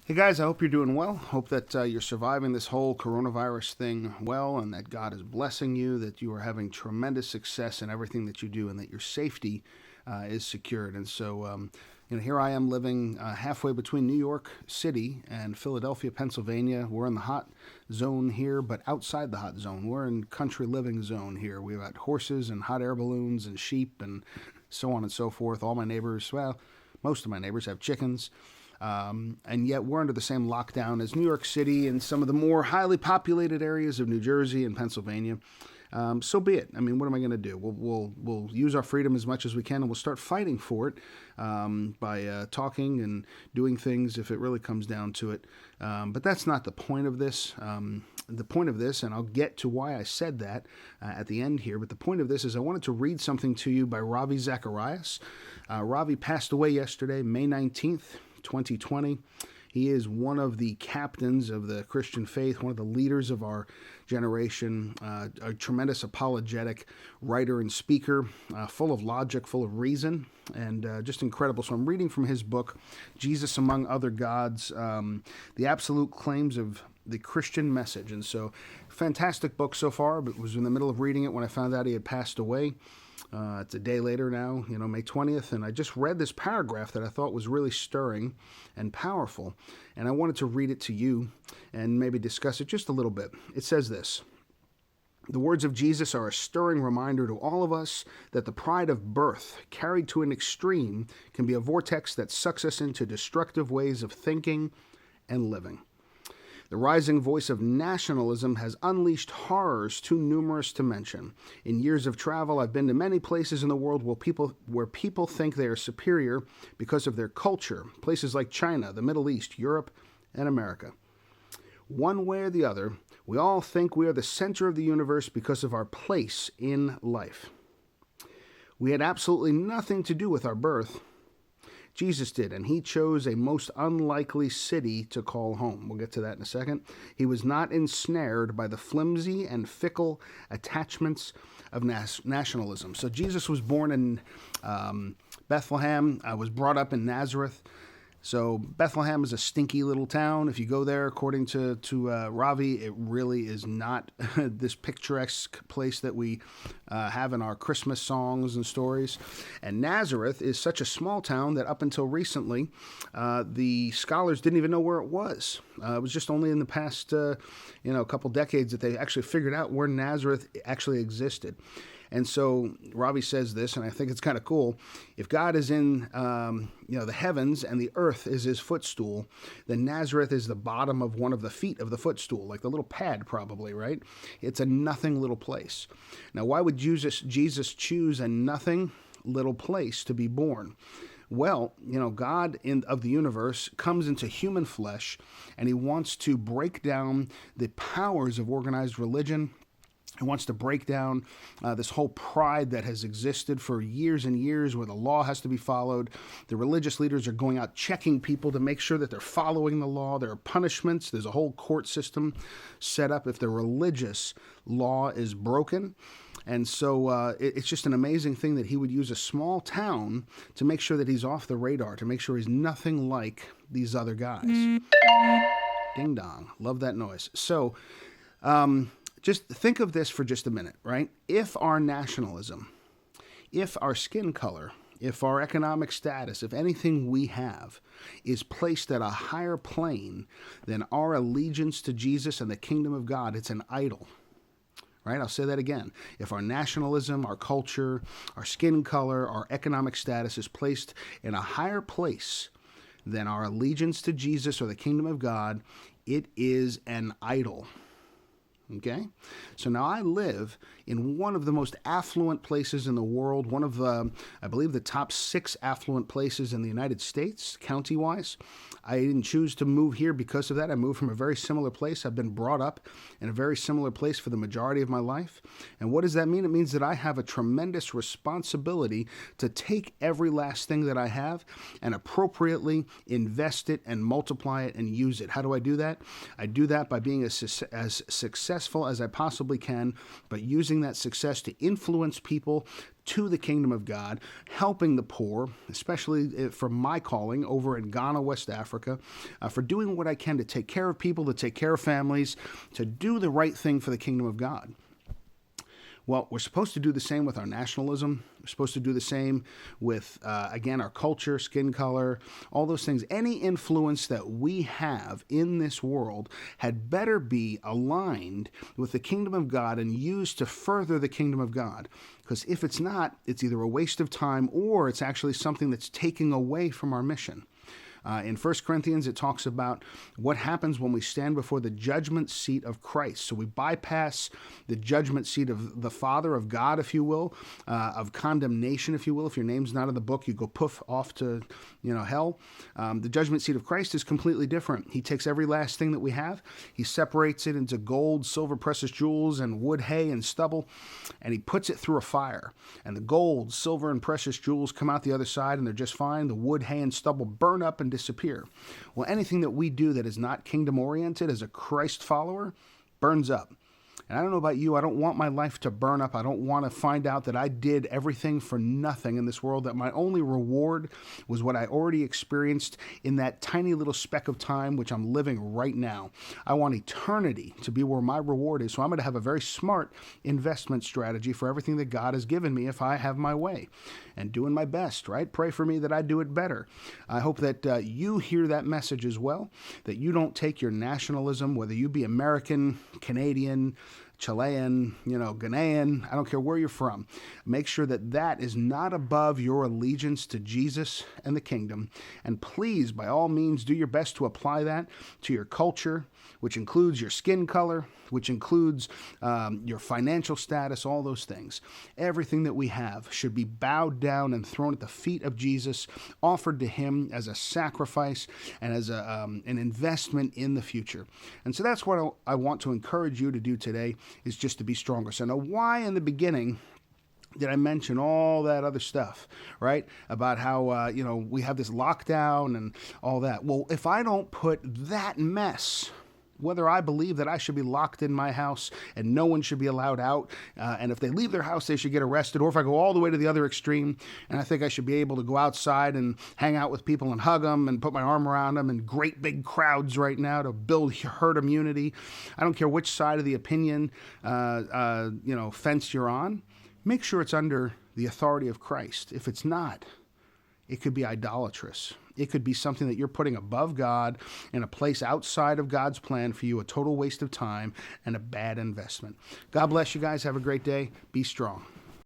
Hey guys, I hope you're doing well. Hope that you're surviving this whole coronavirus thing well, and that God is blessing you, that you are having tremendous success in everything that you do, and that your safety is secured. And so, here I am living halfway between New York City and Philadelphia, Pennsylvania. We're in the hot zone here, but outside the hot zone, we're in country living zone here. We've got horses and hot air balloons and sheep and so on and so forth. All my neighbors, well, most of my neighbors have chickens. And yet we're under the same lockdown as New York City and some of the more highly populated areas of New Jersey and Pennsylvania. So be it. I mean, what am I going to do? We'll use our freedom as much as we can, and we'll start fighting for it by talking and doing things if it really comes down to it. But that's not the point of this. The point of this, and I'll get to why I said that at the end here, but the point of this is I wanted to read something to you by Ravi Zacharias. Ravi passed away yesterday, May 19th. 2020. He is one of the captains of the Christian faith, one of the leaders of our generation, a tremendous apologetic writer and speaker, full of logic, full of reason, and just incredible. So I'm reading from his book, Jesus Among Other Gods, The Absolute Claims of the Christian Message. And so, fantastic book so far, but was in the middle of reading it when I found out he had passed away. It's a day later now, May 20th, and I just read this paragraph that I thought was really stirring and powerful, and I wanted to read it to you and maybe discuss it just a little bit. It says this: "The words of Jesus are a stirring reminder to all of us that the pride of birth, carried to an extreme, can be a vortex that sucks us into destructive ways of thinking and living. The rising voice of nationalism has unleashed horrors too numerous to mention. In years of travel, I've been to many places in the world where people think they are superior because of their culture, places like China, the Middle East, Europe, and America. One way or the other, we all think we are the center of the universe because of our place in life. We had absolutely nothing to do with our birth. Jesus did, and he chose a most unlikely city to call home. We'll get to that in a second. He was not ensnared by the flimsy and fickle attachments of nationalism." So Jesus was born in Bethlehem, was brought up in Nazareth. So Bethlehem is a stinky little town. If you go there, according to Ravi, it really is not this picturesque place that we have in our Christmas songs and stories. And Nazareth is such a small town that up until recently, the scholars didn't even know where it was. It was just only in the past, a couple decades that they actually figured out where Nazareth actually existed. And so Ravi says this, and I think it's kind of cool. If God is in, the heavens and the earth is his footstool, then Nazareth is the bottom of one of the feet of the footstool, like the little pad probably, right? It's a nothing little place. Now, why would Jesus choose a nothing little place to be born? Well, God of the universe comes into human flesh, and he wants to break down the powers of organized religion. He wants to break down this whole pride that has existed for years and years where the law has to be followed. The religious leaders are going out checking people to make sure that they're following the law. There are punishments. There's a whole court system set up if the religious law is broken. And so it's just an amazing thing that he would use a small town to make sure that he's off the radar, to make sure he's nothing like these other guys. Ding dong. Love that noise. So, just think of this for just a minute, right? If our nationalism, if our skin color, if our economic status, if anything we have is placed at a higher plane than our allegiance to Jesus and the kingdom of God, it's an idol, right? I'll say that again. If our nationalism, our culture, our skin color, our economic status is placed in a higher place than our allegiance to Jesus or the kingdom of God, it is an idol. Okay? So now I live in one of the most affluent places in the world, one of the, I believe, the top 6 affluent places in the United States, county-wise. I didn't choose to move here because of that. I moved from a very similar place. I've been brought up in a very similar place for the majority of my life. And what does that mean? It means that I have a tremendous responsibility to take every last thing that I have and appropriately invest it and multiply it and use it. How do I do that? I do that by being as successful successful as I possibly can, but using that success to influence people to the kingdom of God, helping the poor, especially for my calling over in Ghana, West Africa, for doing what I can to take care of people, to take care of families, to do the right thing for the kingdom of God. Well, we're supposed to do the same with our nationalism. We're supposed to do the same with, again, our culture, skin color, all those things. Any influence that we have in this world had better be aligned with the kingdom of God and used to further the kingdom of God. Because if it's not, it's either a waste of time or it's actually something that's taking away from our mission. In 1 Corinthians, it talks about what happens when we stand before the judgment seat of Christ. So we bypass the judgment seat of the Father, of God, if you will, of condemnation, if you will. If your name's not in the book, you go poof off to, hell. The judgment seat of Christ is completely different. He takes every last thing that we have. He separates it into gold, silver, precious jewels, and wood, hay, and stubble, and he puts it through a fire. And the gold, silver, and precious jewels come out the other side, and they're just fine. The wood, hay, and stubble burn up and disappear. Well, anything that we do that is not kingdom-oriented as a Christ follower burns up. And I don't know about you, I don't want my life to burn up. I don't want to find out that I did everything for nothing in this world, that my only reward was what I already experienced in that tiny little speck of time which I'm living right now. I want eternity to be where my reward is, so I'm going to have a very smart investment strategy for everything that God has given me if I have my way. And doing my best, right? Pray for me that I do it better. I hope that you hear that message as well, that you don't take your nationalism, whether you be American, Canadian, Chilean, Ghanaian, I don't care where you're from. Make sure that that is not above your allegiance to Jesus and the kingdom. And please, by all means, do your best to apply that to your culture, which includes your skin color, which includes your financial status, all those things. Everything that we have should be bowed down and thrown at the feet of Jesus, offered to him as a sacrifice and as an investment in the future. And so that's what I want to encourage you to do today, is just to be stronger. So now, why in the beginning did I mention all that other stuff, right? About how, we have this lockdown and all that. Well, if I don't put that mess, whether I believe that I should be locked in my house and no one should be allowed out, and if they leave their house, they should get arrested, or if I go all the way to the other extreme, and I think I should be able to go outside and hang out with people and hug them and put my arm around them in great big crowds right now to build herd immunity. I don't care which side of the opinion, fence you're on. Make sure it's under the authority of Christ. If it's not, it could be idolatrous. It could be something that you're putting above God in a place outside of God's plan for you, a total waste of time and a bad investment. God bless you guys. Have a great day. Be strong.